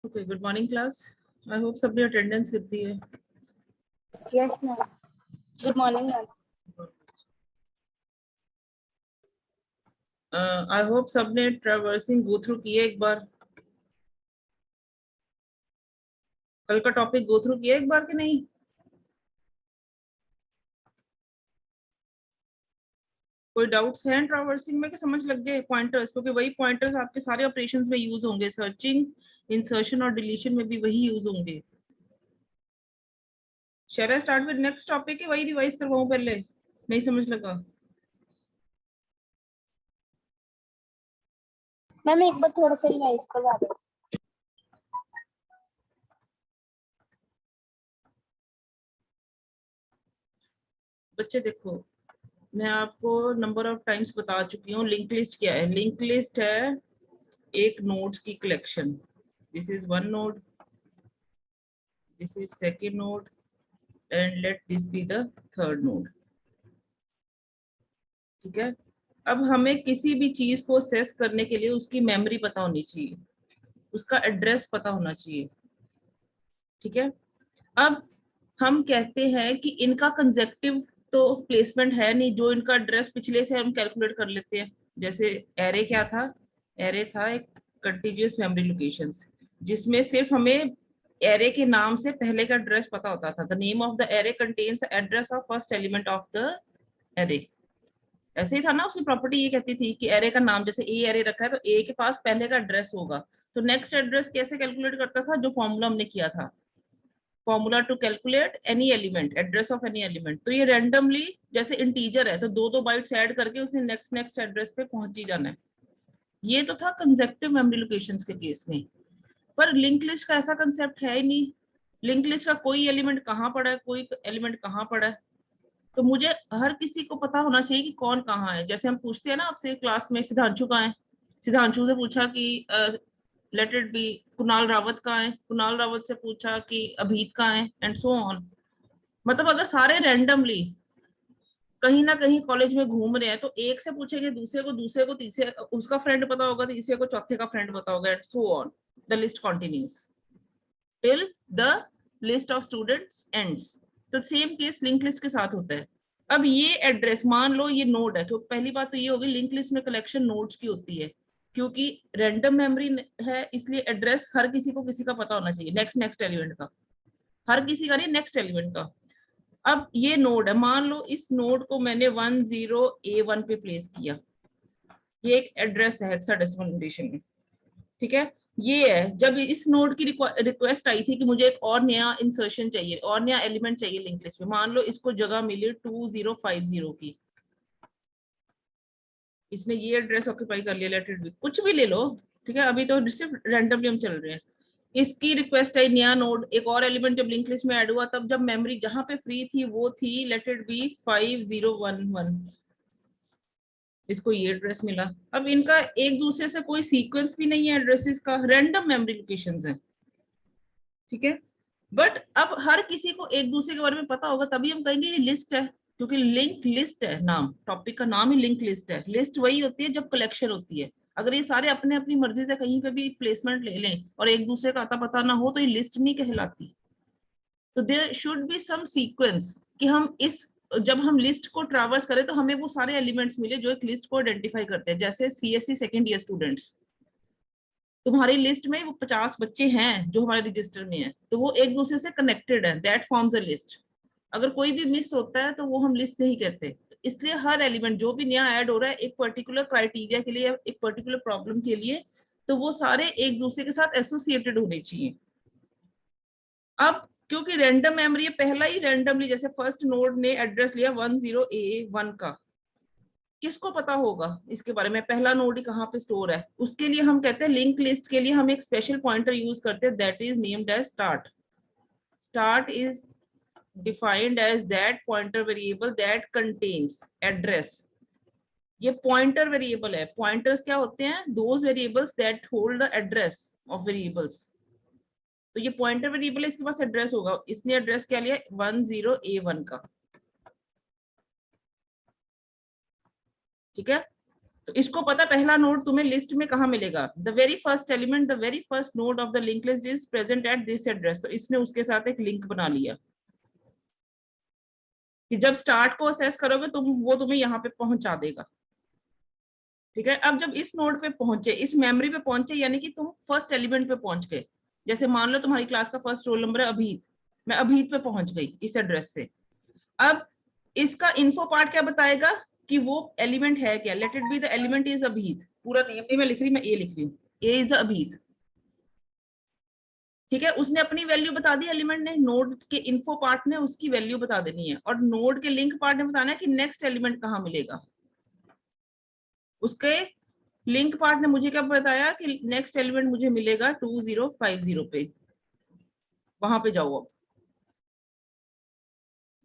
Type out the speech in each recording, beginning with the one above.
Okay, good morning class. I hope सबने attendance कितनी है? Yes, ma'am. Good morning, ma'am. I hope सबने traversing go through किया एक बार. कल का टॉपिक go through किया एक बार कि नहीं? कोई डाउट्स हैं ट्रैवर्सिंग में कि समझ लग गए पॉइंटर्स? क्योंकि वही पॉइंटर्स आपके सारे ऑपरेशंस में यूज होंगे, सर्चिंग, इंसर्शन और डिलीशन में भी वही यूज होंगे. Shall I start with next topic है वही रिवाइज करवाऊं पहले? नहीं समझ लगा? मैम एक बार थोड़ा सा रिवाइज करवा दो. बच्चे देखो, मैं आपको नंबर ऑफ टाइम्स बता चुकी हूँ. लिंक लिस्ट क्या है? लिंक लिस्ट है एक नोड्स की collection. This is one node, this is second node and let this be the third node. ठीक है. अब हमें किसी भी चीज को असेस करने के लिए उसकी मेमोरी पता होनी चाहिए, उसका एड्रेस पता होना चाहिए. ठीक है. अब हम कहते हैं कि इनका कंसेप्टिव तो प्लेसमेंट है नहीं, जो इनका एड्रेस पिछले से हम कैलकुलेट कर लेते हैं. जैसे एरे क्या था? एरे था एक कंटिन्यूअस मेमोरी लोकेशंस, जिसमें सिर्फ हमें एरे के नाम से पहले का एड्रेस पता होता था. The name of the array contains the address of first element of the array. ऐसे ही था ना, उसकी प्रॉपर्टी ये कहती थी कि एरे का नाम, जैसे ए एरे रखा है तो ए के पास पहले का एड्रेस होगा. तो नेक्स्ट एड्रेस कैसे कैलकुलेट करता था? जो फॉर्मूला हमने किया था, formula to calculate any element, address of any element. तो ये रैंडमली जैसे इंटीजर है तो दो दो बाइट्स ऐड करके उसने नेक्स्ट नेक्स्ट एड्रेस पे पहुंच ही जाना है. ये तो था कंसेप्टिव मेमोरी लोकेशंस के केस में. पर लिंक लिस्ट का ऐसा कंसेप्ट है ही नहीं. लिंक लिस्ट का कोई एलिमेंट कहाँ पड़ा है, कोई एलिमेंट कहाँ पड़ा है. तो मुझे हर किसी को पता होना चाहिए कि कौन कहाँ है. जैसे हम पूछते हैं ना आपसे क्लास में, सिद्धांशु कहाँ है? सिद्धांशु से पूछा कि late it B Kunal Rawat कहाँ है? कुणाल रावत से पूछा कि अभीत कहाँ है, एंड सो ऑन. मतलब अगर सारे रैंडमली कहीं ना कहीं कॉलेज में घूम रहे हैं तो एक से पूछेंगे दूसरे को तीसरे, उसका फ्रेंड पता होगा, तीसरे को चौथे का फ्रेंड पता होगा, and so on. The list continues till the list of students ends. तो सेम केस लिंक लिस्ट के साथ होता है. अब ये एड्रेस मान लो ये नोड है, तो पहली बात तो ये होगी लिंक लिस्ट में कलेक्शन नोड्स की होती है, क्योंकि रैंडम मेमोरी है इसलिए एड्रेस हर किसी को किसी का पता होना चाहिए, नेक्स्ट नेक्स्ट एलिमेंट का, हर किसी का नहीं, नेक्स्ट एलिमेंट का. अब ये नोड है, मान लो इस नोड को मैंने 10A1 पे प्लेस किया. ये एक एड्रेस है हेक्साडेसिमल नोटेशन में. ठीक है. ये है जब इस नोड की रिक्वेस्ट आई थी कि मुझे एक और नया इंसर्शन चाहिए, और नया एलिमेंट चाहिए लिंक लिस्ट में. मान लो इसको जगह मिली 2050 की, इसने ये एड्रेस ऑक्यूपाई कर लिया, लेट इट बी कुछ भी ले लो. ठीक है. अभी तो सिर्फ रैंडमली हम चल रहे हैं. इसकी रिक्वेस्ट आई नया नोड, एक और एलिमेंट जब लिंक लिस्ट में ऐड हुआ, तब जब मेमोरी जहां पे फ्री थी वो थी लेट इट बी 5011, इसको ये एड्रेस मिला. अब इनका एक दूसरे से कोई सीक्वेंस भी नहीं है एड्रेसेस का, रैंडम मेमोरी लोकेशंस हैं. ठीक है. बट अब हर किसी को एक दूसरे के बारे में पता होगा, तभी हम कहेंगे ये लिस्ट है, क्योंकि लिंक लिस्ट है. नाम, टॉपिक का नाम ही लिंक लिस्ट है. लिस्ट वही होती है जब कलेक्शन होती है. अगर ये सारे अपने अपनी मर्जी से कहीं पे भी प्लेसमेंट ले लें और एक दूसरे का अता पता ना हो तो ये लिस्ट नहीं कहलाती. तो there should be some sequence कि हम इस, जब हम लिस्ट को ट्रैवर्स करें तो हमें वो सारे एलिमेंट्स मिले जो एक लिस्ट को आइडेंटिफाई करते हैं. जैसे सीएससी सेकेंड ईयर स्टूडेंट्स, तुम्हारी लिस्ट में वो 50 बच्चे हैं जो हमारे रजिस्टर में है, तो वो एक दूसरे से कनेक्टेड है, दैट फॉर्म्स अ लिस्ट. अगर कोई भी मिस होता है तो वो हम लिस्ट नहीं कहते. इसलिए हर एलिमेंट जो भी नया ऐड हो रहा है एक पर्टिकुलर क्राइटेरिया के लिए, एक पर्टिकुलर प्रॉब्लम के लिए, तो वो सारे एक दूसरे के साथ एसोसिएटेड होने चाहिए. अब क्योंकि रैंडम मेमोरी है, पहला ही रैंडमली, जैसे फर्स्ट नोड ने एड्रेस लिया 10A1 का, किसको पता होगा इसके बारे में पहला नोड ही कहाँ पे स्टोर है? उसके लिए हम कहते हैं लिंक लिस्ट के लिए हम एक स्पेशल पॉइंटर यूज करते हैं, that is named as start. Start is defined as that pointer variable that contains address. ये पॉइंटर वेरिएबल है. पॉइंटर्स क्या होते हैं? Those variables that hold the address of variables. तो ये पॉइंटर वेरिएबल है, इसके पास एड्रेस होगा. इसने एड्रेस क्या लिया? 10A1 का. ठीक है. तो इसको पता पहला नोड तुम्हें लिस्ट में कहाँ मिलेगा, the very first element, the very first node of the link list is present at this address. तो इसने उसके साथ एक लिंक बना लिया कि जब स्टार्ट को असेस करोगे तुम, वो तुम्हें यहाँ पे पहुंचा देगा। ठीक है, अब जब इस नोड पे पहुंचे, इस मेमोरी पे पहुंचे, यानी कि तुम फर्स्ट एलिमेंट पे पहुंच गए। जैसे मान लो तुम्हारी क्लास का फर्स्ट रोल नंबर है अभीत, मैं अभीत पे पहुंच गई इस एड्रेस से। अब इसका इन्फो पार्ट क्या बताएगा कि वो एलिमेंट है क्या, let it be the element is अभीत। पूरा नेम नहीं मैं लिख रही, मैं ए लिख रही हूँ, ए इज अभीत। ठीक है, उसने अपनी वैल्यू बता दी एलिमेंट ने, नोड के इन्फो पार्ट ने उसकी वैल्यू बता देनी है, और नोड के लिंक पार्ट ने बताना है कि नेक्स्ट एलिमेंट कहाँ मिलेगा। उसके लिंक पार्ट ने मुझे क्या बताया कि नेक्स्ट एलिमेंट मुझे मिलेगा 2050 पे, वहां पे जाओ। अब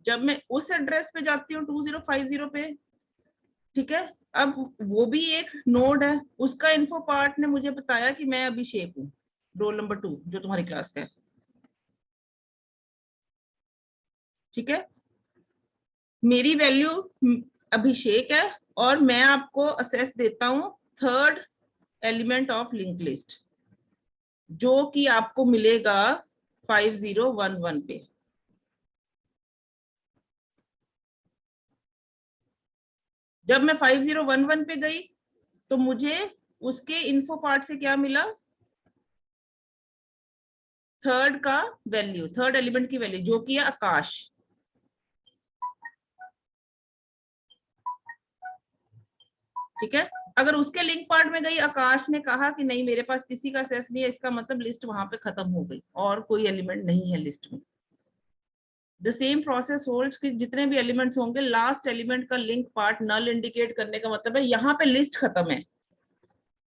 जब मैं उस एड्रेस पे जाती हूँ 2050 पे, ठीक है, अब वो भी एक नोड है, उसका इन्फो पार्ट ने मुझे बताया कि मैं अभिषेक हूँ, रोल नंबर 2 जो तुम्हारी क्लास का है। ठीक है, मेरी वैल्यू अभिषेक है और मैं आपको असेस देता हूं third element of link list, जो कि आपको मिलेगा 5011 पे। जब मैं 5011 पे गई तो मुझे उसके इन्फो पार्ट से क्या मिला, थर्ड का वैल्यू, थर्ड एलिमेंट की वैल्यू जो कि है आकाश। ठीक है, अगर उसके लिंक पार्ट में गई, आकाश ने कहा कि नहीं मेरे पास किसी का एक्सेस नहीं है, इसका मतलब लिस्ट वहां पे खत्म हो गई और कोई एलिमेंट नहीं है लिस्ट में। द सेम प्रोसेस होल्ड्स कि जितने भी एलिमेंट्स होंगे, लास्ट एलिमेंट का लिंक पार्ट नल इंडिकेट करने का मतलब है यहाँ पे लिस्ट खत्म है।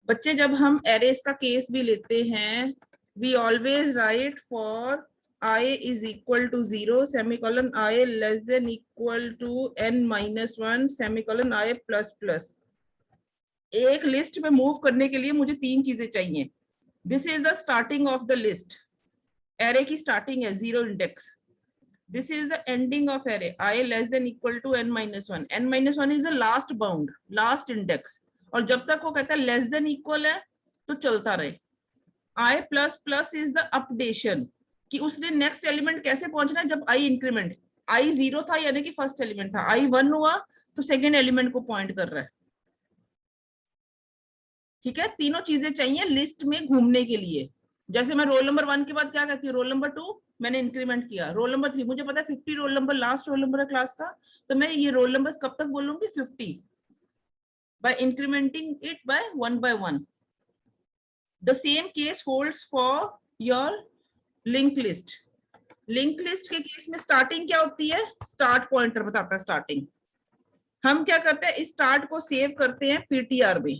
बच्चे जब हम एरेस का केस भी लेते हैं, we always write for I is equal to 0 semicolon I less than equal to n-1 semicolon I plus plus। एक लिस्ट में मूव करने के लिए मुझे 3 चीजें चाहिए। This is the starting of the list, array की स्टार्टिंग है 0 index. This is the ending of array I less than equal to n-1। n-1 is the last bound, last index। और जब तक वो कहता है less than equal है तो चलता रहे। I plus plus is the updation, कि उसने नेक्स्ट एलिमेंट कैसे पहुंचना है जब I इंक्रीमेंट, I 0 था यानी कि फर्स्ट एलिमेंट था, I 1 हुआ तो सेकेंड एलिमेंट को पॉइंट कर रहा है। ठीक है, तीनों चीजें चाहिए लिस्ट में घूमने के लिए। जैसे मैं रोल नंबर 1 के बाद क्या कहती हूँ, रोल नंबर 2 मैंने इंक्रीमेंट किया, रोल नंबर 3 मुझे पता है 50 roll number last roll number है क्लास का, तो मैं ये रोल नंबर्स कब तक बोलूंगी 50 by incrementing it by 1 by 1। The same case holds for your link list. लिंक लिस्ट के केस में स्टार्टिंग क्या होती है, स्टार्ट पॉइंटर बताता है स्टार्टिंग। हम क्या करते हैं, इस स्टार्ट को सेव करते हैं पीटीआर में,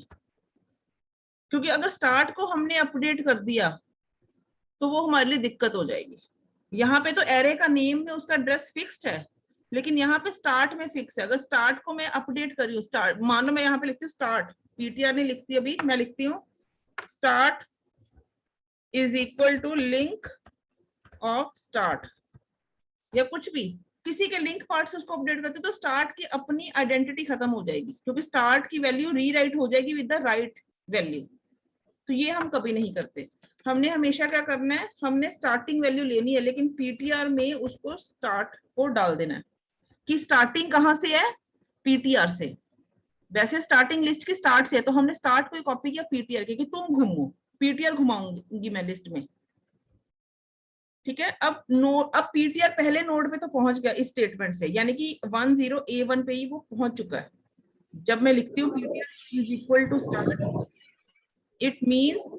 क्योंकि अगर स्टार्ट को हमने अपडेट कर दिया तो वो हमारे लिए दिक्कत हो जाएगी। यहाँ पे तो एरे का नेम में उसका एड्रेस फिक्स्ड है, लेकिन यहाँ पे स्टार्ट में फिक्स है। अगर स्टार्ट को मैं अपडेट करी हूँ, स्टार्ट मानो मैं यहाँ पे लिखती हूँ स्टार्ट, पीटीआर नहीं लिखती अभी, मैं लिखती हूँ start is equal to link of start, या कुछ भी किसी के लिंक पार्ट से उसको अपडेट करते तो स्टार्ट की अपनी आइडेंटिटी खत्म हो जाएगी, क्योंकि स्टार्ट की वैल्यू रीराइट हो जाएगी विद द राइट वैल्यू। तो ये हम कभी नहीं करते। हमने हमेशा क्या करना है, हमने स्टार्टिंग वैल्यू लेनी है, लेकिन पीटीआर में उसको स्टार्ट को डाल देना है कि स्टार्टिंग कहां से है, पीटीआर से। वैसे स्टार्टिंग लिस्ट की स्टार्ट से है, तो हमने स्टार्ट को कॉपी किया पीटीआर के कि तुम घूमो, पीटीआर घुमाऊंगी मैं लिस्ट में। ठीक है, अब पीटीआर पहले नोड पे तो पहुंच गया इस स्टेटमेंट से, यानी कि 10A1 पे ही वो पहुंच चुका है। जब मैं लिखती हूँ PTR is equal to start, it means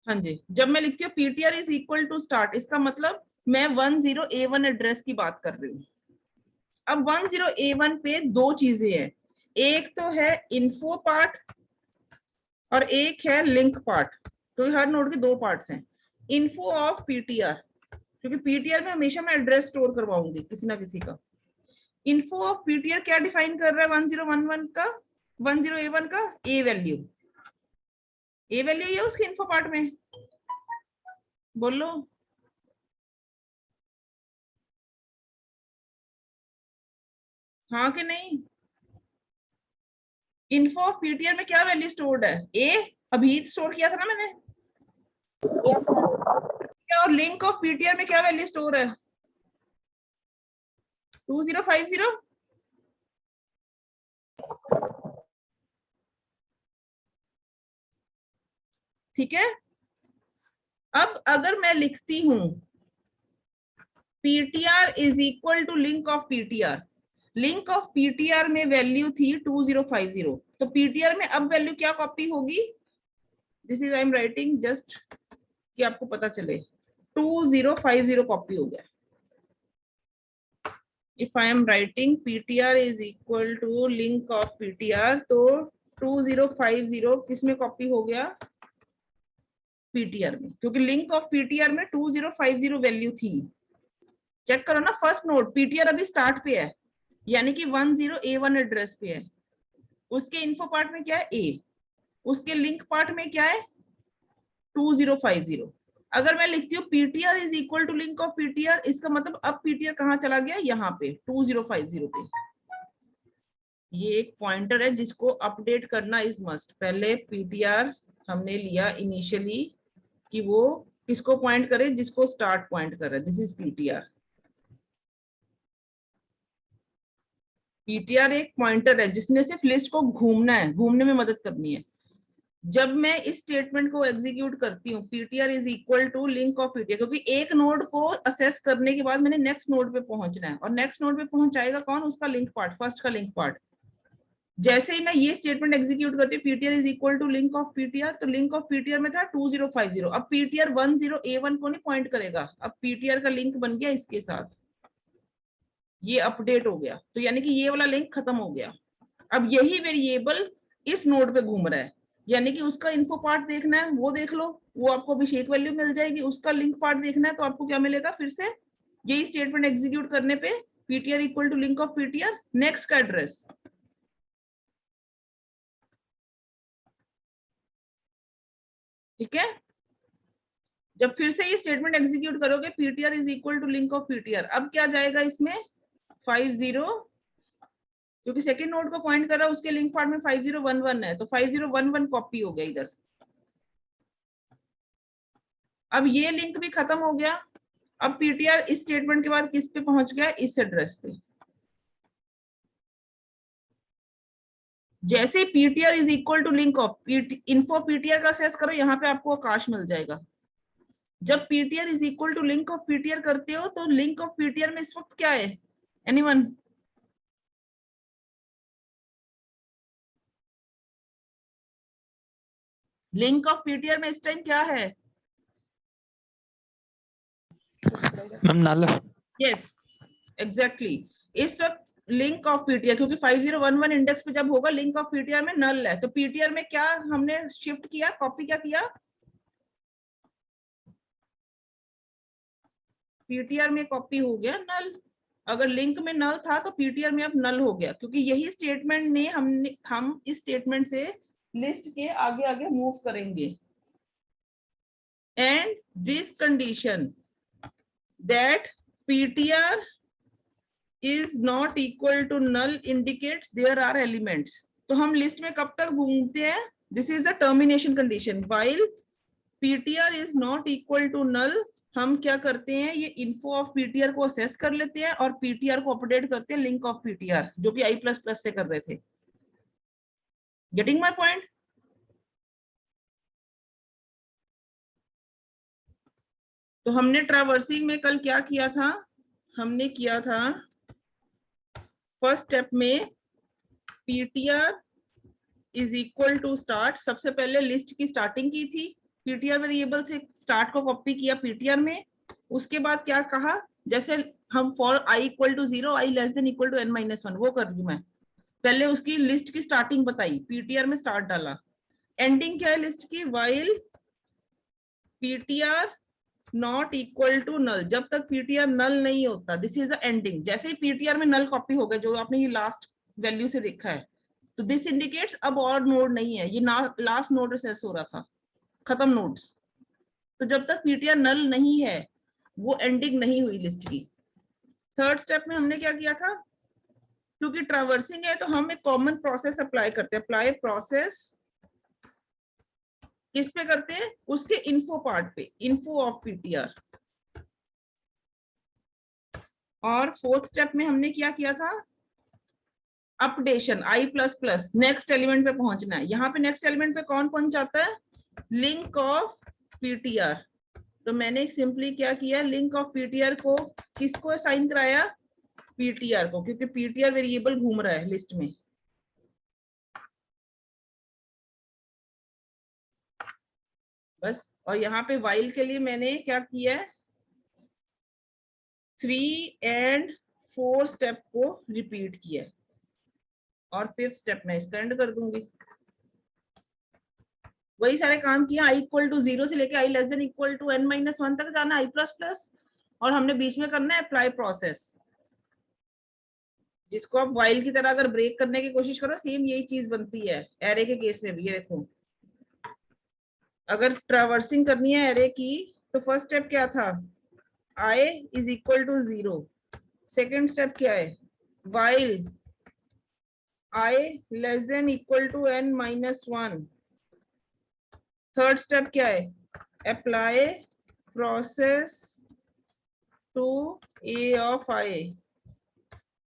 हाँ जी, जब मैं लिखती हूँ PTR is equal to start, इसका मतलब मैं 10A1 एड्रेस की बात कर रही हूँ। अब 10A1 पे 2 चीजें हैं, एक तो है इन्फो पार्ट और एक है लिंक पार्ट। तो हर नोड के 2 पार्ट्स हैं। इन्फो ऑफ पीटीआर, क्योंकि पीटीआर में हमेशा मैं एड्रेस स्टोर करवाऊंगी किसी ना किसी का। इन्फो ऑफ पीटीआर क्या डिफाइन कर रहा है 1011 का, 10A1 का ए वैल्यू। ए वैल्यू है उसके इन्फो पार्ट में, बोलो हाँ कि नहीं? इन्फो ऑफ पीटीआर में क्या वैल्यू स्टोर्ड है? ए अभी स्टोर किया था ना मैंने। Yes, ma'am. और लिंक ऑफ पीटीआर में क्या वैल्यू स्टोर है? 2050। ठीक है। अब अगर मैं लिखती हूं PTR is equal to link of PTR, link of PTR में वैल्यू थी 2050, तो पीटीआर में अब वैल्यू क्या कॉपी होगी? This is I am writing just कि आपको पता चले, 2050 कॉपी हो गया। If I am writing PTR is equal to link of PTR, तो 2050 किस में कॉपी हो गया? पीटीआर में, क्योंकि लिंक ऑफ पीटीआर में 2050 वैल्यू थी। चेक करो ना, फर्स्ट नोड पीटीआर अभी स्टार्ट पे है, यानी कि 10A1 एड्रेस पे है। उसके इन्फो पार्ट में क्या है? ए। उसके लिंक पार्ट में क्या है? 2050। अगर मैं लिखती हूँ PTR is equal to link of PTR, इसका मतलब अब पीटीआर कहाँ चला गया? यहाँ पे 2050 पे। ये एक पॉइंटर है जिसको अपडेट करना इज मस्ट। पहले पीटीआर हमने लिया इनिशियली कि वो किसको पॉइंट करे? जिसको स्टार्ट पॉइंट कर रहा है। This is PTR. पीटीआर एक पॉइंटर है जिसने सिर्फ लिस्ट को घूमना है, घूमने में मदद करनी है। जब मैं इस स्टेटमेंट को एग्जीक्यूट करती हूँ PTR is equal to link of PTR, क्योंकि एक नोड को असेस करने के बाद मैंने नेक्स्ट नोड पे पहुंचना है, और नेक्स्ट नोड पे पहुंचाएगा कौन? उसका लिंक पार्ट, फर्स्ट का लिंक पार्ट। जैसे ही मैं ये स्टेटमेंट एग्जीक्यूट करती हूँ PTR is equal to link of PTR, तो लिंक ऑफ पीटीआर में था 2050। अब पीटीआर 10A1 को नहीं पॉइंट करेगा, अब पीटीआर का लिंक बन गया इसके साथ, ये अपडेट हो गया। तो यानी कि ये वाला लिंक खत्म हो गया। अब यही वेरिएबल इस नोड पे घूम रहा है, यानी कि उसका इन्फो पार्ट देखना है वो देख लो, वो आपको अभिषेक वैल्यू मिल जाएगी। उसका लिंक पार्ट देखना है तो आपको क्या मिलेगा? फिर से यही स्टेटमेंट एग्जीक्यूट करने पे PTR equal to link of PTR, next का एड्रेस। ठीक है। जब फिर से ये स्टेटमेंट एग्जीक्यूट करोगे PTR is equal to link of PTR, अब क्या जाएगा इसमें? 50, क्योंकि सेकंड नोड को पॉइंट कर रहा है, उसके लिंक पार्ट में 5011 है, तो 5011 कॉपी हो गया इधर। अब ये लिंक भी खत्म हो गया। अब पीटीआर इस स्टेटमेंट के बाद किस पे पहुंच गया? इस एड्रेस पे। जैसे PTR is equal to link of info PTR का असेस करो, यहाँ पे आपको आकाश मिल जाएगा। जब PTR is equal to link of PTR करते हो तो लिंक ऑफ पीटीआर में इस वक्त क्या है? एनीवन? लिंक ऑफ पीटीआर में इस टाइम क्या है? Ma'am null. Yes exactly. इस वक्त लिंक ऑफ पीटीआर, क्योंकि 5011 इंडेक्स पे जब होगा लिंक ऑफ पीटीआर में नल है, तो पीटीआर में क्या हमने शिफ्ट किया, कॉपी क्या किया? पीटीआर में कॉपी हो गया नल। अगर लिंक में नल था तो पीटीआर में अब नल हो गया, क्योंकि यही स्टेटमेंट ने हम इस स्टेटमेंट से लिस्ट के आगे आगे मूव करेंगे। And this condition that PTR is not equal to null indicates there are elements। तो हम लिस्ट में कब तक घूमते हैं? This is the termination condition. while ptr is not equal to null, हम क्या करते हैं? ये इन्फो ऑफ पीटीआर को असेस कर लेते हैं और पीटीआर को अपडेट करते हैं लिंक ऑफ पीटीआर, जो कि i++ से कर रहे थे। Getting my point? तो हमने ट्रैवर्सिंग में कल क्या किया था? हमने किया था फर्स्ट स्टेप में PTR is equal to start, सबसे पहले लिस्ट की स्टार्टिंग की थी, पीटीआर वेरिएबल से स्टार्ट को कॉपी किया पीटीआर में। उसके बाद क्या कहा? जैसे हम for i equal to 0, i less than equal to n-1, वो कर दूं मैं। पहले उसकी लिस्ट की स्टार्टिंग बताई, पीटीआर में स्टार्ट डाला। एंडिंग क्या है लिस्ट की? while ptr not equal to null, जब तक पीटीआर नल नहीं होता, दिस इज द एंडिंग। जैसे ही पीटीआर में नल कॉपी हो गया, जो आपने ये लास्ट वैल्यू से देखा है, तो दिस इंडिकेट्स अब और नोड नहीं है, ये लास्ट नोड असेस हो रहा था, खत्म नोड्स। तो जब तक पीटीआर नल नहीं है वो एंडिंग नहीं हुई लिस्ट की। थर्ड स्टेप में हमने क्या किया था? क्योंकि ट्रैवर्सिंग है तो हम एक कॉमन प्रोसेस अप्लाई करते हैं। अप्लाई प्रोसेस किस पे करते हैं? उसके इन्फो पार्ट पे, इन्फो ऑफ पीटीआर। और फोर्थ स्टेप में हमने क्या किया था? अपडेशन आई प्लस प्लस, नेक्स्ट एलिमेंट पे पहुंचना है। यहाँ पे नेक्स्ट एलिमेंट पे कौन पहुंच जाता है? Link of PTR. तो मैंने सिंपली क्या किया, लिंक ऑफ पीटीआर को किसको असाइन कराया? पीटीआर को, क्योंकि पीटीआर वेरिएबल घूम रहा है लिस्ट में। बस। और यहाँ पे वाइल के लिए मैंने क्या किया है, 3 एंड 4 स्टेप को रिपीट किया, और 5th स्टेप में इसका एंड कर दूंगी। वही सारे काम किया, आई इक्वल टू 0 से लेके I less than equal to n-1 तक जाना, आई प्लस प्लस, और हमने बीच में करना है अप्लाई प्रोसेस, जिसको आप वाइल की तरह अगर ब्रेक करने की कोशिश करो, सेम यही चीज बनती है एरे के केस में भी। ये देखो, अगर ट्रैवर्सिंग करनी है एरे की, तो फर्स्ट स्टेप क्या था? i is equal to 0। Second step क्या है? While i less than equal to n-1। Third step क्या है? Apply process to a of i।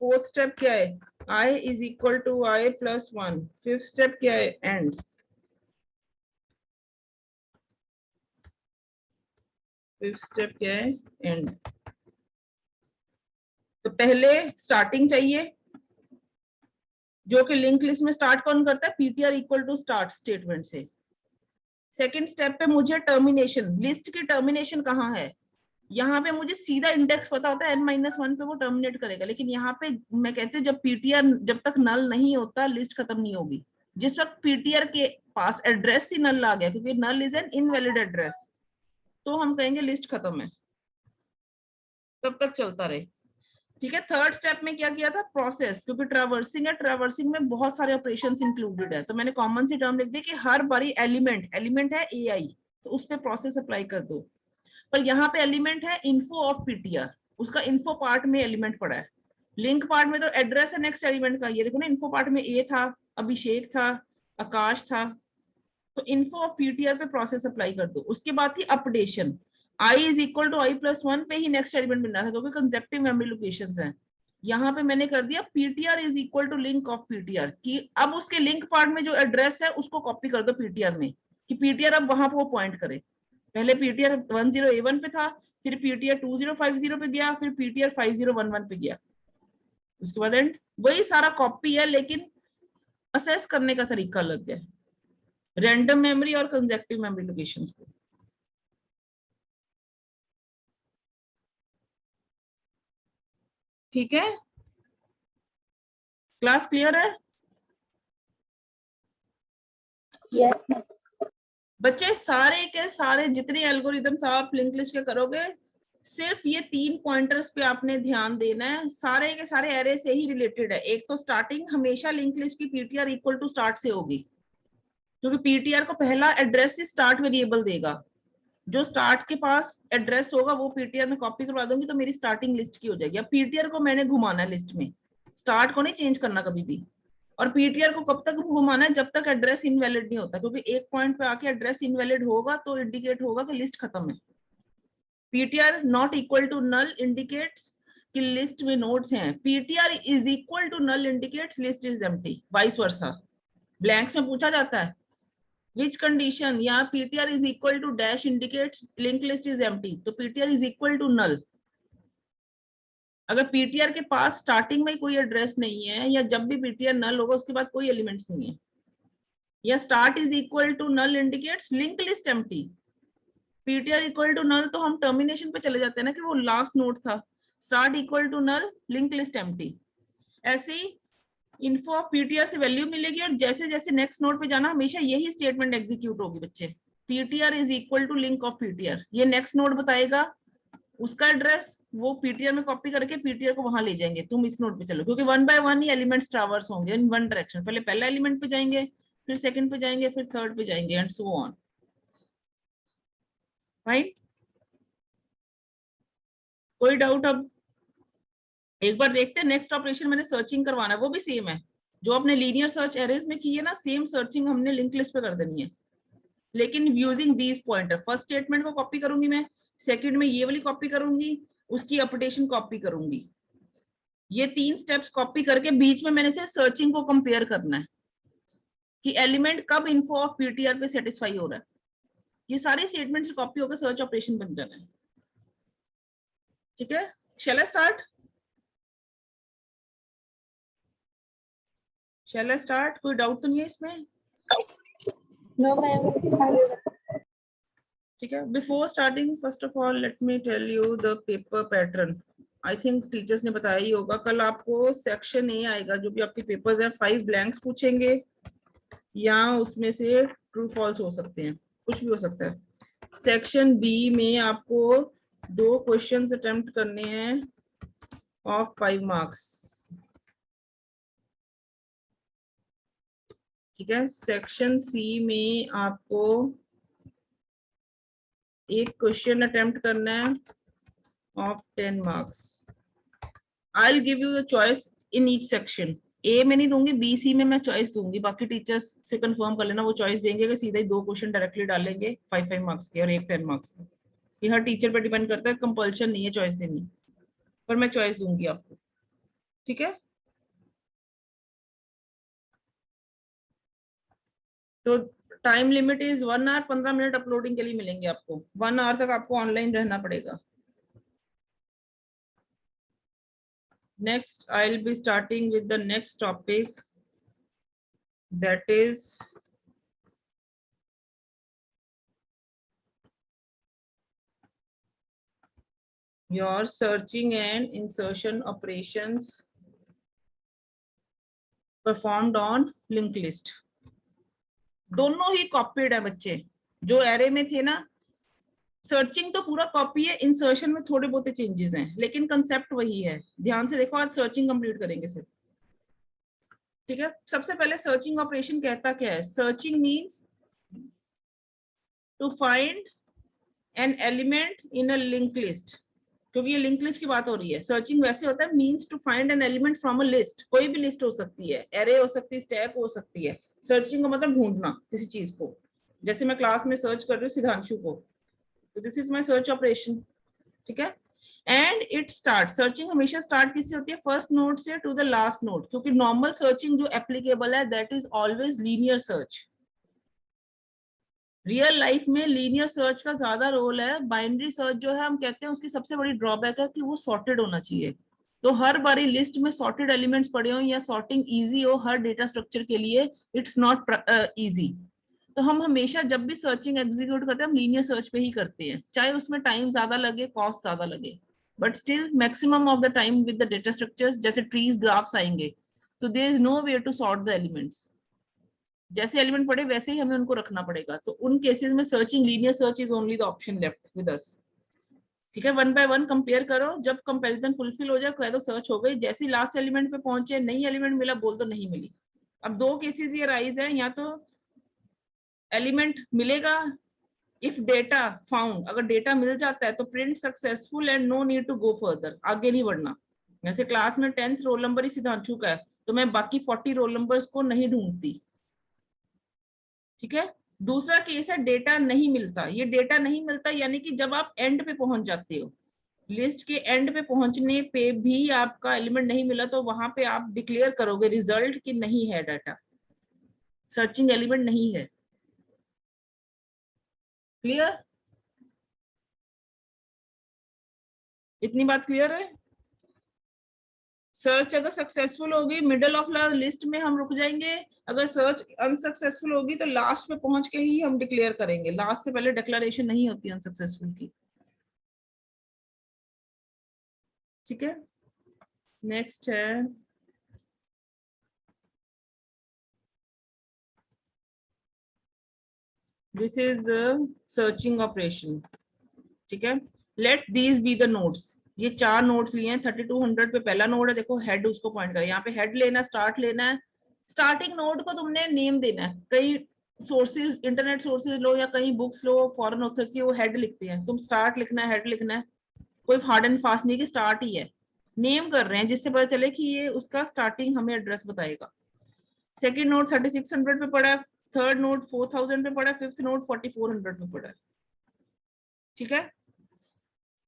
Fourth step क्या है? i is equal to i plus 1। Fifth step क्या है? And. Fifth step क्या है? एंड। तो पहले स्टार्टिंग चाहिए, जो कि लिंक लिस्ट में स्टार्ट कौन करता है? PTR equal to start statement से। सेकंड स्टेप पे मुझे टर्मिनेशन, लिस्ट की टर्मिनेशन कहाँ है? यहाँ पे मुझे सीधा इंडेक्स पता होता है, n-1 पे वो टर्मिनेट करेगा, लेकिन यहाँ पे मैं कहती हूँ जब पीटीआर जब तक नल नहीं होता, लिस्ट खत्म नहीं होगी। जिस वक्त पीटीआर के पास एड्रेस ही नल आ गया, क्योंकि null is an invalid address, तो हम कहेंगे लिस्ट खत्म है, तब तक चलता रहे। ठीक है। थर्ड स्टेप में क्या किया था? प्रोसेस, क्योंकि ट्रैवर्सिंग है, ट्रैवर्सिंग में बहुत सारे ऑपरेशंस इंक्लूडेड है, तो मैंने कॉमन सी टर्म लिख दी कि हर बारी एलिमेंट है एआई, तो उस पर प्रोसेस अप्लाई कर दो। पर यहाँ पे एलिमेंट है इन्फो ऑफ पीटीआर, उसका इन्फो पार्ट में एलिमेंट पड़ा है। लिंक पार्ट में तो एड्रेस है नेक्स्ट एलिमेंट का, ये देखो ना, इन्फो पार्ट में ए था, अभिषेक था, आकाश था, तो इन्फो ऑफ पीटीआर पे प्रोसेस अप्लाई कर दो। उसके बाद थी updation, i is equal to i+1 पे ही नेक्स्ट एलिमेंट मिलना था, क्योंकि कंसेप्टिव मेमोरी लोकेशंस हैं। यहाँ पे मैंने कर दिया ptr is equal to link of ptr, कि अब उसके लिंक पार्ट में जो एड्रेस है उसको कॉपी कर दो ptr में, कि ptr अब वहां पर वो पॉइंट करे। पहले ptr 10A1 पे था, फिर ptr 2050 पे गया, फिर ptr 5011 पे गया, उसके बाद एंड। वही सारा कॉपी है, लेकिन असेस करने का तरीका अलग है, रैंडम मेमोरी और कंसेप्टिव मेमोरी लोकेशंस को। ठीक है, क्लास क्लियर है? Yes, ma'am. बच्चे सारे के सारे जितने एल्गोरिदम्स आप लिंक लिस्ट के करोगे, सिर्फ ये 3 पॉइंटर्स पे आपने ध्यान देना है। सारे के सारे एरे से ही रिलेटेड है। एक तो स्टार्टिंग हमेशा लिंक लिस्ट की पीटीआर इक्वल टू स्टार्ट से होगी, क्योंकि पीटीआर को पहला एड्रेस से स्टार्ट वेरिएबल देगा। जो स्टार्ट के पास एड्रेस होगा वो पीटीआर में कॉपी करवा दूंगी, तो मेरी स्टार्टिंग लिस्ट की हो जाएगी। अब पीटीआर को मैंने घुमाना है लिस्ट में, स्टार्ट को नहीं चेंज करना कभी भी। और पीटीआर को कब तक घुमाना है? जब तक एड्रेस इनवैलिड नहीं होता, क्योंकि एक पॉइंट पे आके एड्रेस इनवैलिड होगा तो इंडिकेट होगा कि लिस्ट खत्म है। PTR not equal to null indicates कि लिस्ट में नोड्स हैं, PTR is equal to null indicates list is empty, vice versa. Blanks में पूछा जाता है विच कंडीशन, यहाँ PTR is equal to dash indicates link list is empty, तो PTR is equal to null. अगर PTR के पास starting में कोई एड्रेस नहीं है, या जब भी पीटीआर नल होगा उसके बाद कोई एलिमेंट्स नहीं है, या start is equal to null indicates link list empty, PTR equal to null, तो हम टर्मिनेशन पे चले जाते हैं ना कि वो लास्ट नोड था। Start equal to null link list empty. ऐसे ही इन्फो ऑफ पीटीआर से वैल्यू मिलेगी, और जैसे जैसे नेक्स्ट नोड पे जाना हमेशा यही स्टेटमेंट एग्जीक्यूट होगी बच्चे। PTR is equal to link of PTR, ये नेक्स्ट नोड बताएगा, उसका एड्रेस वो पीटीआर में कॉपी करके पीटीआर को वहां ले जाएंगे, तुम इस नोड पे चलो, क्योंकि 1 बाय 1 ही एलिमेंट्स ट्रैवर्स होंगे इन वन डायरेक्शन। पहले पहला एलिमेंट पे जाएंगे, फिर सेकंड पे जाएंगे, फिर थर्ड पे जाएंगे, एंड सो ऑन। राइट? कोई डाउट अब? एक बार देखते हैं नेक्स्ट ऑपरेशन मैंने सर्चिंग करवाना है, वो भी सेम है जो आपने लीनियर सर्च एरेज में की है ना, सेम सर्चिंग हमने लिंक लिस्ट पे कर देनी है, लेकिन using these pointer. First statement को कॉपी करूंगी मैं, सेकंड में ये वाली कॉपी करूंगी, उसकी अपडेशन कॉपी करूंगी, ये 3 स्टेप्स कॉपी करके बीच में मैंने सिर्फ सर्चिंग को कंपेयर करना है कि एलिमेंट कब इन्फो ऑफ पीटीआर पे सेटिस्फाई हो रहा है। ये सारी स्टेटमेंट्स कॉपी होकर सर्च ऑपरेशन बन जाना है। ठीक है, shall I start? Shall I start? कोई डाउट तो नहीं है इसमें? No, ma'am. ठीक है, before starting first of all let me tell you the paper pattern. I think teachers ने बताया ही होगा, कल आपको सेक्शन ए आएगा, जो भी आपके पेपर्स हैं 5 ब्लैंक्स पूछेंगे या उसमें से ट्रू फॉल्स हो सकते हैं, कुछ भी हो सकता है। सेक्शन बी में आपको 2 क्वेश्चंस अटेम्प्ट करने हैं ऑफ 5 मार्क्स। ठीक है, सेक्शन सी में आपको एक क्वेश्चन अटेम्प्ट करना है of 10 marks. I will give you the choice in each section. A में नहीं दूंगी, बी सी में मैं चॉइस दूंगी, बाकी टीचर्स से कंफर्म कर लेना वो चॉइस देंगे कि सीधा ही 2 क्वेश्चन डायरेक्टली डालेंगे 5 मार्क्स के और एक 10 मार्क्स के। ये हर टीचर पर डिपेंड करता है, कंपल्शन नहीं है चॉइस देनी, पर मैं चॉइस दूंगी आपको। ठीक है, तो time limit is 1 hour, 15 minute uploading के लिए मिलेंगे आपको। 1 आवर तक आपको ऑनलाइन रहना पड़ेगा। Next, I'll be starting with the next topic, that is your searching and insertion operations performed on linked list. दोनों ही कॉपीड है बच्चे, जो एरे में थे ना, सर्चिंग तो पूरा कॉपी है, इंसर्शन में थोड़े बहुत चेंजेस हैं, लेकिन कंसेप्ट वही है। ध्यान से देखो, आज सर्चिंग कंप्लीट करेंगे सिर्फ। ठीक है, सबसे पहले सर्चिंग ऑपरेशन कहता क्या है? Searching means to find an element in a link list, क्योंकि ये लिंक लिस्ट की बात हो रही है। सर्चिंग वैसे होता है means to find an element from a list, कोई भी लिस्ट हो सकती है, एरे हो सकती है, स्टैक हो सकती है। सर्चिंग का मतलब ढूंढना किसी चीज को, जैसे मैं क्लास में सर्च कर रही हूँ सिद्धांशु को, तो this is my search operation. ठीक है, एंड इट स्टार्ट, सर्चिंग हमेशा स्टार्ट किससे होती है? फर्स्ट नोड से टू द लास्ट नोड, क्योंकि नॉर्मल सर्चिंग जो एप्लीकेबल है that is always linear search. Real life में लीनियर सर्च का ज्यादा रोल है। बाइनरी सर्च जो है हम कहते हैं उसकी सबसे बड़ी ड्रॉबैक है कि वो सॉर्टेड होना चाहिए। तो हर बारी लिस्ट में सॉर्टेड एलिमेंट्स पड़े हो या सॉर्टिंग इजी हो हर डेटा स्ट्रक्चर के लिए, इट्स नॉट इजी। तो हम हमेशा जब भी सर्चिंग एग्जीक्यूट करते हैं हम लीनियर सर्च पे ही करते हैं, चाहे उसमें टाइम ज्यादा लगे, कॉस्ट ज्यादा लगे, but still maximum of the time with the data structures, जैसे ट्रीज ग्राफ्स आएंगे तो there is no way to sort the elements, जैसे एलिमेंट पड़े वैसे ही हमें उनको रखना पड़ेगा। तो उन केसेस में searching linear search is only the option left with us. ठीक है, 1 बाय 1 कंपेयर करो, जब कंपैरिजन फुलफिल हो जाए कह दो सर्च हो गई, जैसे ही लास्ट एलिमेंट पे पहुंचे नई एलिमेंट मिला बोल दो नहीं मिली। अब 2 केसेस ये राइज है, या तो एलिमेंट मिलेगा इफ डेटा फाउंड, अगर डेटा मिल जाता है तो print successful and no need to go further, आगे नहीं बढ़ना। जैसे क्लास में 10th रोल नंबर ही सिद्धांशु का है तो मैं बाकी 40 रोल नंबर्स को नहीं ढूंढती। ठीक है, दूसरा केस है डेटा नहीं मिलता। ये डेटा नहीं मिलता यानी कि जब आप एंड पे पहुंच जाते हो, लिस्ट के एंड पे पहुंचने पे भी आपका एलिमेंट नहीं मिला, तो वहां पे आप डिक्लेयर करोगे रिजल्ट कि नहीं है डाटा, सर्चिंग एलिमेंट नहीं है। क्लियर? इतनी बात क्लियर है? सर्च अगर सक्सेसफुल होगी मिडल ऑफ लिस्ट में हम रुक जाएंगे, अगर सर्च अनसक्सेसफुल होगी तो लास्ट पे पहुंच के ही हम डिक्लेयर करेंगे, लास्ट से पहले डिक्लेरेशन नहीं होती अनसक्सेसफुल की। ठीक है, नेक्स्ट है this is the searching operation. ठीक है, let these be the nodes. ये 4 नोड्स लिए हैं, 3200 पे पहला नोड है, देखो हेड उसको पॉइंट कर, यहाँ पे हेड लेना है, स्टार्ट लेना है। स्टार्टिंग नोड को तुमने नेम देना है, कई सोर्सेज इंटरनेट सोर्सेज लो या कई बुक्स लो फॉरेन ऑथर्स की, वो हेड लिखते हैं, तुम स्टार्ट लिखना है, हेड लिखना है, कोई हार्ड एंड फास्ट नहीं कि स्टार्ट ही है। नेम कर रहे हैं जिससे पता चले कि ये उसका स्टार्टिंग हमें एड्रेस बताएगा। सेकंड नोट 3600 पे पड़ा है, थर्ड नोट 4000 पे पड़ा है, फिफ्थ नोट 4400 पे पड़ा है। ठीक है,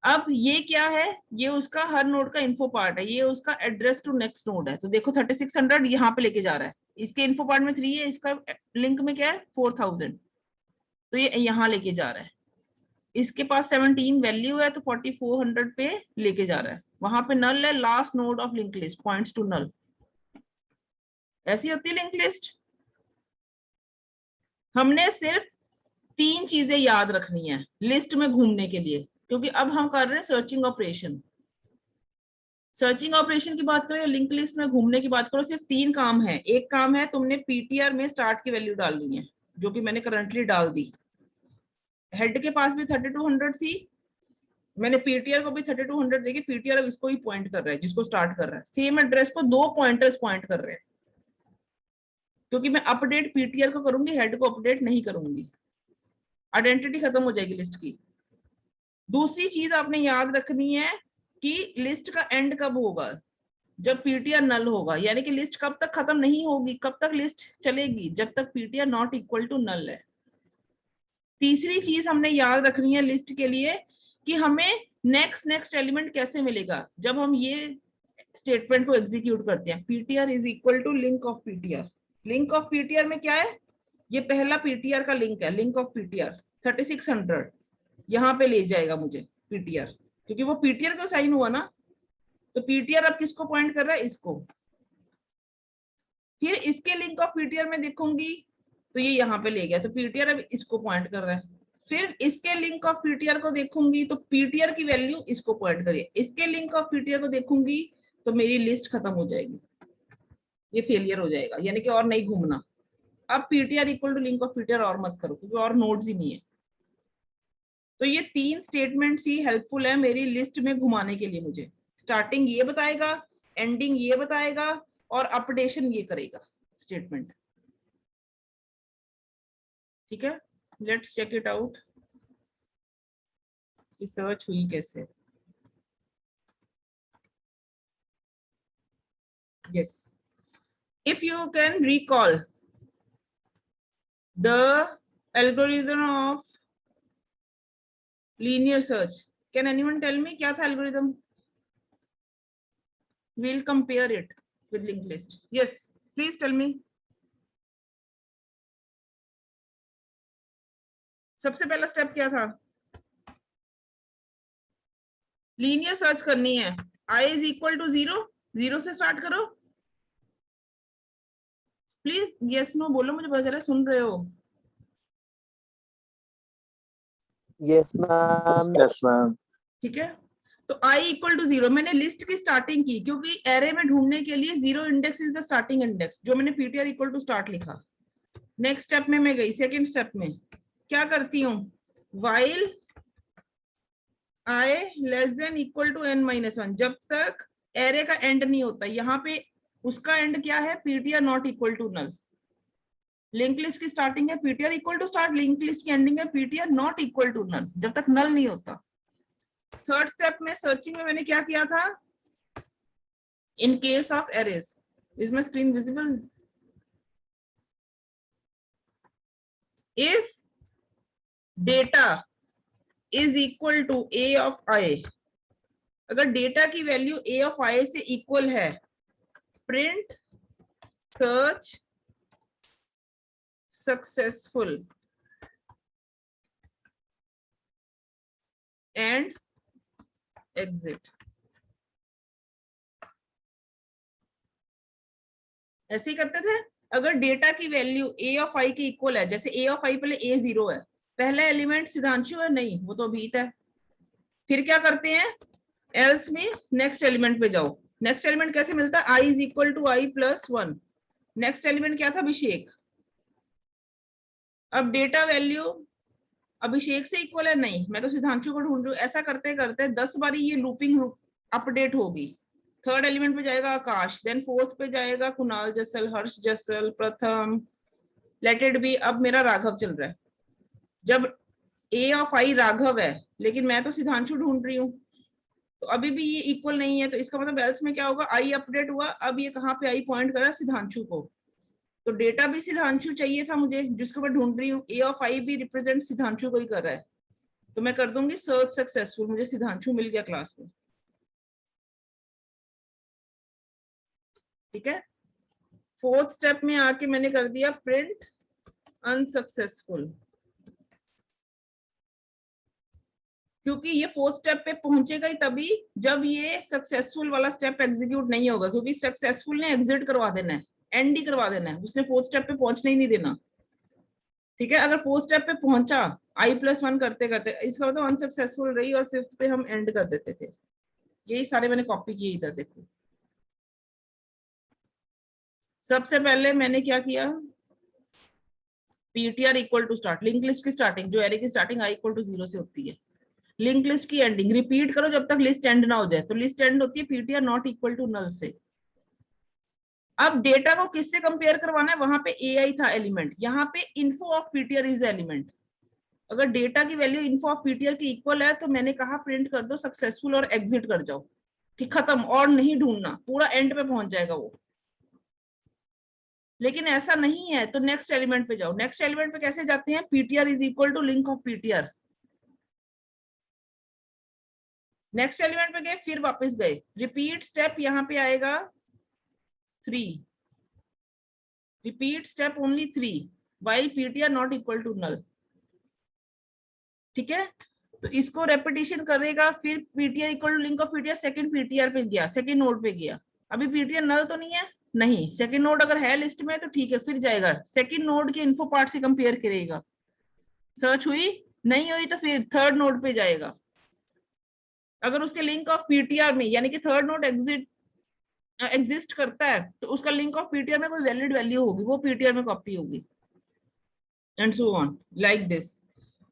अब ये क्या है, ये उसका हर नोड का इन्फो पार्ट है, ये उसका एड्रेस टू नेक्स्ट नोड है। तो देखो 3600 यहाँ पे लेके जा रहा है, इसके इन्फो पार्ट में 3 है, इसका लिंक में क्या है 4000, तो ये यहाँ लेके जा रहा है। इसके पास 17 वैल्यू है तो 4400 पे लेके जा रहा है। वहां पे नल है, last node of link list points to null. ऐसी होती है लिंक लिस्ट। हमने सिर्फ 3 चीजें याद रखनी है लिस्ट में घूमने के लिए, क्योंकि अब हम कर रहे हैं सर्चिंग ऑपरेशन। सर्चिंग ऑपरेशन की बात करें, लिंक लिस्ट में घूमने की बात करो, सिर्फ 3 काम है। एक काम है तुमने पीटीआर में स्टार्ट की वैल्यू डालनी है, जो कि मैंने करंटली डाल दी। हेड के पास भी 3200 थी, मैंने पीटीआर को भी 3200 देके पीटीआर अब इसको ही पॉइंट कर रहा है, जिसको स्टार्ट कर रहा है। सेम एड्रेस को 2 पॉइंटर्स पॉइंट कर रहे हैं, क्योंकि मैं अपडेट पीटीआर को करूंगी, हेड को अपडेट नहीं करूंगी। आइडेंटिटी खत्म हो जाएगी लिस्ट की। दूसरी चीज आपने याद रखनी है कि लिस्ट का एंड कब होगा, जब पीटीआर नल होगा। यानी कि लिस्ट कब तक खत्म नहीं होगी, कब तक लिस्ट चलेगी, जब तक PTR not equal to null है। तीसरी चीज हमने याद रखनी है लिस्ट के लिए कि हमें नेक्स्ट एलिमेंट कैसे मिलेगा, जब हम ये स्टेटमेंट को एग्जीक्यूट करते हैं। PTR is equal to link of PTR. Link of PTR में क्या है, ये पहला पीटीआर का लिंक है, लिंक ऑफ पीटीआर 3600 यहाँ पे ले जाएगा मुझे पीटीआर, क्योंकि वो पीटीआर का साइन हुआ ना। तो पीटीआर अब किसको पॉइंट कर रहा है, इसको। फिर इसके लिंक ऑफ पीटीआर में देखूंगी तो ये यहाँ पे ले गया, तो पीटीआर अब इसको पॉइंट कर रहा है। फिर इसके लिंक ऑफ पीटीआर को देखूंगी तो पीटीआर की वैल्यू इसको पॉइंट करिए। इसके लिंक ऑफ पीटीआर को देखूंगी तो मेरी लिस्ट खत्म हो जाएगी, ये फेलियर हो जाएगा, यानी कि और नहीं घूमना। अब PTR equal to link of PTR और मत करो, क्योंकि और नोड्स ही नहीं है। तो ये 3 स्टेटमेंट्स ही हेल्पफुल है मेरी लिस्ट में घुमाने के लिए। मुझे स्टार्टिंग ये बताएगा, एंडिंग ये बताएगा, और अपडेशन ये करेगा स्टेटमेंट। ठीक है, let's check it out, research हुई कैसे। yes, if you can recall the algorithm of linear search, can anyone tell me क्या था algorithm? We'll compare it with linked list. Yes, please tell me. सबसे पहला step क्या था, linear search करनी है। i इज इक्वल टू 0, 0 से start करो। प्लीज यस नो बोलो, मुझे पता चला सुन रहे हो। Yes ma'am. Yes ma'am. ठीक है, तो i इक्वल टू 0, मैंने लिस्ट की स्टार्टिंग की, क्योंकि एरे में ढूंढने के लिए 0 index is the starting index, जो मैंने ptr इक्वल टू स्टार्ट लिखा। नेक्स्ट स्टेप में मैं गई, सेकेंड स्टेप में क्या करती हूँ, while i less than equal to n-1, जब तक एरे का एंड नहीं होता। यहाँ पे उसका एंड क्या है, ptr not equal to null. Link list की स्टार्टिंग है ptr equal to start, link list की एंडिंग है ptr not equal to null, जब तक नल नहीं होता। थर्ड स्टेप में सर्चिंग में मैंने क्या किया था, in case of arrays, is my screen visible? If data is equal to a of i, अगर डेटा की वैल्यू a ऑफ i से इक्वल है, print search successful and exit. ऐसे ही करते थे। अगर डेटा की वैल्यू a ऑफ i के इक्वल है, जैसे a ऑफ i पहले a0 है, पहला एलिमेंट सिद्धांशु है, नहीं वो तो अभी है। फिर क्या करते हैं, एल्स में नेक्स्ट एलिमेंट पे जाओ। नेक्स्ट एलिमेंट कैसे मिलता है, i is equal to i plus 1। Next element क्या था, अभिषेक। अब डेटा वैल्यू अभिषेक से इक्वल है, नहीं मैं तो सिद्धांशु को ढूंढ रही हूँ। ऐसा करते करते 10 बारी ये लूपिंग अपडेट होगी। थर्ड एलिमेंट पे जाएगा आकाश, देन फोर्थ पे जाएगा कुणाल जसल, हर्ष जसल, प्रथम, लेट इट बी। अब मेरा राघव चल रहा है। जब a ऑफ i राघव है, लेकिन मैं तो सिद्धांशु ढूंढ रही हूँ, तो अभी भी ये इक्वल नहीं है, तो इसका मतलब एल्स में क्या होगा, आई अपडेट हुआ, अब ये कहाँ पे आई पॉइंट कर रहा है, सिद्धांशु को। तो डेटा भी सिद्धांशु चाहिए था मुझे, जिसको मैं ढूंढ रही हूँ, ए ऑफ आई भी रिप्रेजेंट सिद्धांशु को ही कर रहा है, तो मैं कर दूंगी सर्च सक्सेसफुल, मुझे सिद्धांशु मिल गया क्लास में। ठीक है, फोर्थ स्टेप में आके मैंने कर दिया प्रिंट अनसक्सेसफुल, क्योंकि ये फोर्थ स्टेप पे पहुंचेगा ही तभी जब ये सक्सेसफुल वाला स्टेप एग्जीक्यूट नहीं होगा, क्योंकि सक्सेसफुल ने एग्जिट करवा देना है, एंड ही करवा देना है, उसने फोर्थ स्टेप पे पहुंचने ही नहीं देना। ठीक है, अगर फोर्थ स्टेप पे पहुंचा i+1 करते करते, इसका मतलब अनसक्सेसफुल रही और फिफ्थ पे हम एंड कर देते थे। यही सारे मैंने कॉपी किए इधर, देखो। सबसे पहले मैंने क्या किया, ptr equal to start, link list की स्टार्टिंग, जो एरे की स्टार्टिंग i = 0 से होती है, लिंक लिस्ट की एंडिंग रिपीट करो जब तक लिस्ट एंड ना हो जाए, तो लिस्ट एंड होती है ptr not equal to null से। अब डेटा को किससे कंपेयर करवाना है, वहां पे ai था एलिमेंट, यहाँ पे info of ptr is element. अगर डेटा की वैल्यू info of ptr की इक्वल है, तो मैंने कहा प्रिंट कर दो सक्सेसफुल और एग्जिट कर जाओ, कि खत्म, और नहीं ढूंढना, पूरा एंड पे पहुंच जाएगा वो। लेकिन ऐसा नहीं है, तो नेक्स्ट एलिमेंट पे जाओ। नेक्स्ट एलिमेंट पे कैसे जाते हैं, ptr is equal to link of ptr, next element पे गए, फिर वापस गए, रिपीट स्टेप यहाँ पे आएगा 3, repeat step only 3 while ptr not equal to null. ठीक है, तो इसको रेपिटेशन करेगा, फिर ptr equal to link of ptr, second ptr पे गया, सेकंड नोड पे गया। अभी ptr नल तो नहीं है, नहीं, सेकंड नोड अगर है लिस्ट में तो ठीक है, फिर जाएगा सेकंड नोड के इन्फो पार्ट से कंपेयर करेगा, सर्च हुई, नहीं हुई तो फिर थर्ड नोड पे जाएगा। अगर उसके लिंक ऑफ ptr में, यानी कि थर्ड नोड एग्जिस्ट करता है, तो उसका लिंक ऑफ ptr में कोई वैलिड वैल्यू होगी, वो ptr में कॉपी होगी, and so on like this.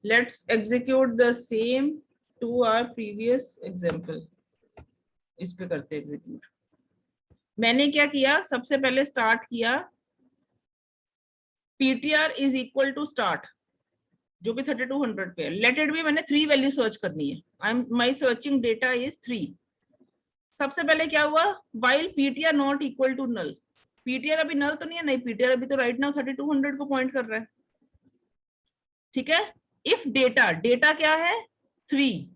Let's execute the same to our previous example. इस पे करते हैं एग्जीक्यूट। मैंने क्या किया, सबसे पहले स्टार्ट किया ptr is equal to start, जो कि 3200 पे है। लेट इट बी, मैंने 3 वैल्यू सर्च करनी है, I am my searching data is 3। सबसे पहले क्या हुआ, while ptr not equal to null, ptr अभी नल तो नहीं है, नहीं, ptr अभी तो राइट नाउ 3200 को पॉइंट कर रहा है। ठीक है, इफ डेटा, डेटा क्या है 3,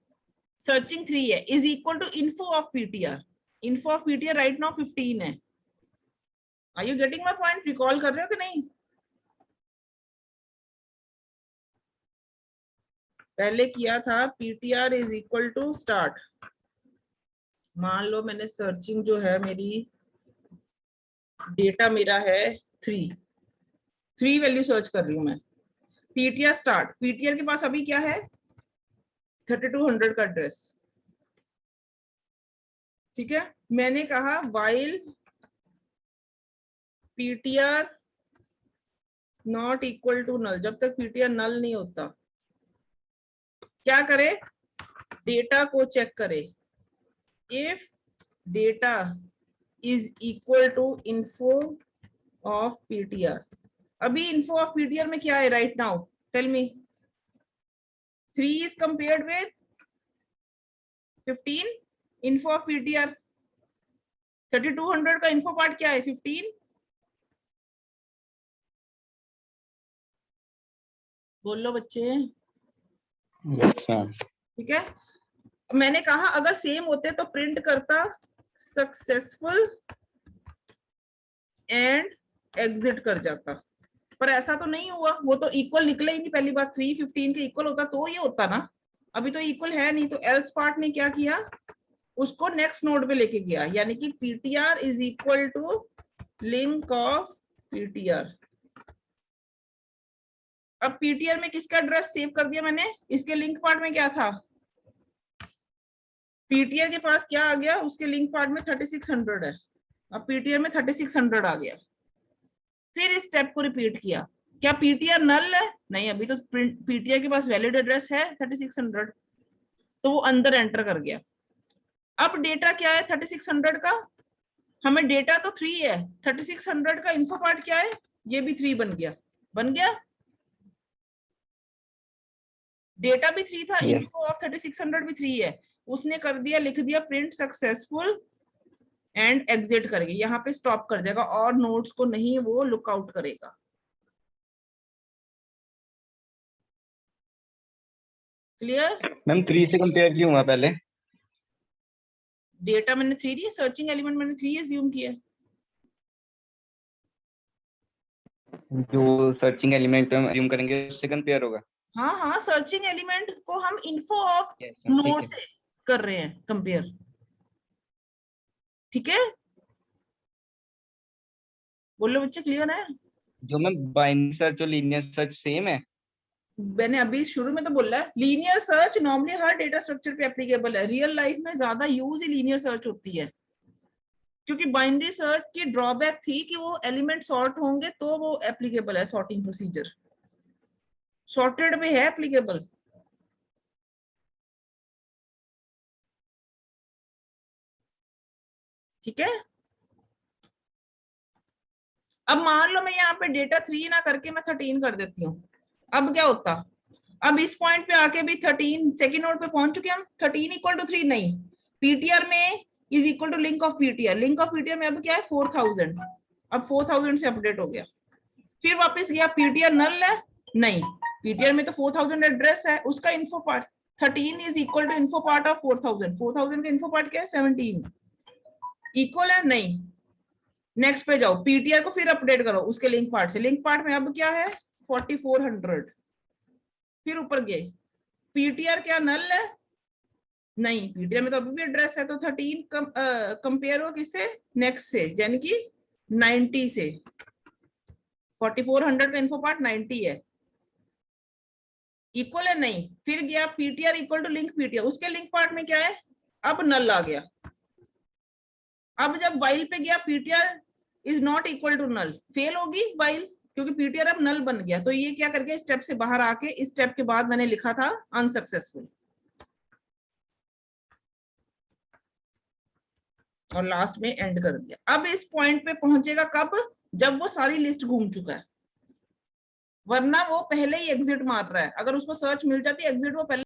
सर्चिंग 3 है, is equal to info of ptr, info of ptr right now 15 है। Are you getting my point, recall कर रहे हो कि नहीं? पहले किया था ptr is equal to start, मान लो मैंने सर्चिंग जो है मेरी, डेटा मेरा है 3 वैल्यू सर्च कर रही हूं मैं, ptr स्टार्ट, ptr के पास अभी क्या है 3200 का एड्रेस। ठीक है, मैंने कहा while ptr not equal to null, जब तक ptr नल नहीं होता, क्या करे, डेटा को चेक करे, if data is equal to info of ptr। अभी इन्फो ऑफ ptr में क्या है right now, tell me, 3 is compared with 15, info of ptr 3200 का इन्फो पार्ट क्या है 15, बोलो बच्चे। Yes ma'am. ठीक है, मैंने कहा अगर सेम होते तो प्रिंट करता सक्सेसफुल एंड एग्जिट कर जाता, पर ऐसा तो नहीं हुआ, वो तो इक्वल निकले ही नहीं। पहली बात 3 15 के इक्वल होता तो ये होता ना, अभी तो इक्वल है नहीं, तो एल्स पार्ट ने क्या किया, उसको नेक्स्ट नोड पे लेके गया, यानी कि ptr is equal to link of ptr। अब ptr में किसका एड्रेस सेव कर दिया मैंने, इसके लिंक पार्ट में क्या था, ptr के पास क्या आ गया, उसके लिंक पार्ट में 3600 है, अब ptr में 3600 आ गया। फिर इस स्टेप को रिपीट किया, क्या ptr नल है, नहीं, अभी तो ptr के पास वैलिड एड्रेस है 3600, तो वो अंदर एंटर कर गया। अब डेटा क्या है 3600 का, हमें डेटा तो 3 है, 3600 का इन्फो पार्ट क्या है, ये भी 3 बन गया, बन गया, डेटा भी 3 था, Yes. इन्फो ऑफ 3600 भी 3 है, उसने कर दिया, लिख दिया प्रिंट सक्सेसफुल एंड एग्जिट करेगा, यहाँ पे स्टॉप कर जाएगा और नोट्स को नहीं वो लुकआउट करेगा। क्लियर? मैम 3 से कंपेयर क्यों हुआ पहले? डेटा मैंने 3 दिया, सर्चिंग एलिमेंट मैंने 3 एज्यूम किया। जो सर्चिंग एलिमेंट हम अज्यूम करेंगे उससे कंपेयर होगा। हाँ हाँ, सर्चिंग एलिमेंट को हम इन्फो ऑफ Yes, ma'am, ठीक नोड है। से कर रहे हैं कंपेयर। ठीक है, बोलो बच्चे, क्लियर है? जो मैम बाइनरी सर्च और लीनियर सर्च सेम है? मैंने अभी शुरू में तो बोला है, लीनियर सर्च नॉर्मली हर डेटा स्ट्रक्चर पे एप्लीकेबल है। रियल लाइफ में ज्यादा यूज ही लीनियर सर्च होती है, क्योंकि बाइनरी सर्च की ड्रॉबैक थी कि वो एलिमेंट सॉर्ट होंगे तो वो एप्लीकेबल है, सॉर्टिंग प्रोसीजर सॉर्टेड में है एप्लीकेबल। ठीक है, अब मान लो मैं यहाँ पे डेटा 3 ना करके मैं 13 कर देती हूँ, अब क्या होता? अब इस पॉइंट पे आके भी 13 सेकेंड नोड पे पहुंच चुके हम, 13 इक्वल टू 3 नहीं, पीटीआर में is equal to link of PTR, link of PTR में अब क्या है 4000, अब 4000 से अपडेट हो गया। फिर वापस गया, पीटीआर नल है नहीं, पीटीआर में तो 4000 एड्रेस है, उसका info part 13 is equal to info part of 4000, 4000 का इन्फो पार्ट क्या है 17, इक्वल है नहीं। नेक्स्ट पे जाओ, पीटीआर को फिर अपडेट करो उसके लिंक पार्ट से, लिंक पार्ट में अब क्या है 4400, फिर ऊपर गए, पीटीआर क्या नल है नहीं, पीटीआर में तो अभी भी एड्रेस है, तो 13 कंपेयर हो किससे, नेक्स्ट से, यानी कि 90 से, 4400 का इन्फो पार्ट 90 है, इक्वल है नहीं। फिर गया PTR equal to link PTR, उसके लिंक पार्ट में क्या है, अब नल आ गया। अब जब वाइल पे गया, PTR is not equal to null, fail होगी वाइल, क्योंकि पीटीआर अब नल बन गया। तो ये क्या करके स्टेप से बाहर आके, इस स्टेप के बाद मैंने लिखा था अनसक्सेसफुल, और लास्ट में एंड कर दिया। अब इस पॉइंट पे पहुंचेगा कब, जब वो सारी लिस्ट घूम चुका है, वरना वो पहले ही एग्जिट मार रहा है। अगर उसको सर्च मिल जाती है एग्जिट, वो पहले